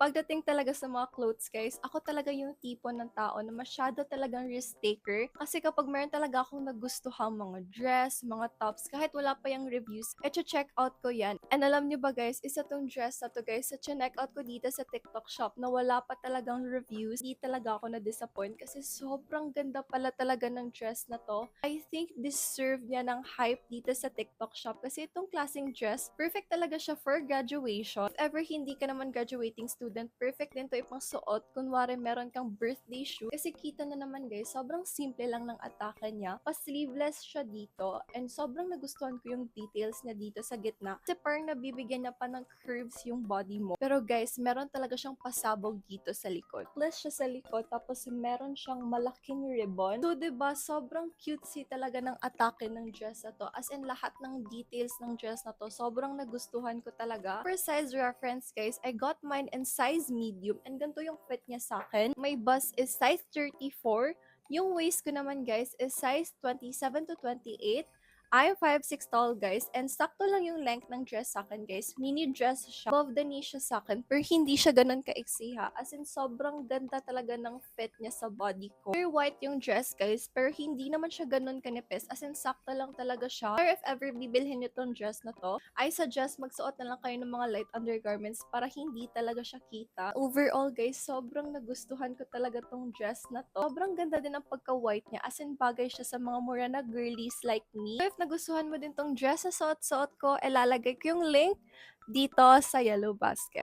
Pagdating talaga sa mga clothes guys, ako talaga yung tipo ng tao na masyado talagang risk taker. Kasi kapag meron talaga akong nagustuhang mga dress, mga tops, kahit wala pa yung reviews, check out ko yan. And alam nyo ba guys, isa tong dress na to guys, sa check out ko dito sa TikTok shop na wala pa talagang reviews, hindi talaga ako na-disappoint kasi sobrang ganda pala talaga ng dress na to. I think deserve niya ng hype dito sa TikTok shop kasi itong klaseng dress, perfect talaga siya for graduation. If ever hindi ka naman graduating student, perfect din to ipang suot. Kunwari meron kang birthday shoot. Kasi kita na naman guys, sobrang simple lang ng atake niya. Pa-sleeveless siya dito. And sobrang nagustuhan ko yung details niya dito sa gitna. Kasi parang nabibigyan niya pa ng curves yung body mo. Pero guys, meron talaga siyang pasabog dito sa likod. Plus siya sa likod, tapos meron siyang malaking ribbon. So, 'di ba sobrang cutesy talaga ng atake ng dress na to. As in, lahat ng details ng dress na to, sobrang nagustuhan ko talaga. For size reference, guys, I got mine in size medium and ganito yung fit niya sa akin. My bust is size 34. Yung waist ko naman, guys, is size 27 to 28. I'm 5'6" tall guys and sakto lang yung length ng dress sa akin guys. Mini dress siya. Above the knee siya sa akin pero hindi siya ganun kaiksi ha. As in sobrang ganda talaga ng fit niya sa body ko. Pure white yung dress guys pero hindi naman siya ganun kanipis. As in sakto lang talaga siya. Or if ever bibilhin nyo tong dress na to, I suggest magsuot na lang kayo ng mga light undergarments para hindi talaga siya kita. Overall guys, sobrang nagustuhan ko talaga tong dress na to. Sobrang ganda din ang pagka-white niya. As in bagay siya sa mga mura na girlies like me. So if nagustuhan mo din tong dress na suot-suot ko, ilalagay ko yung link dito sa yellow basket.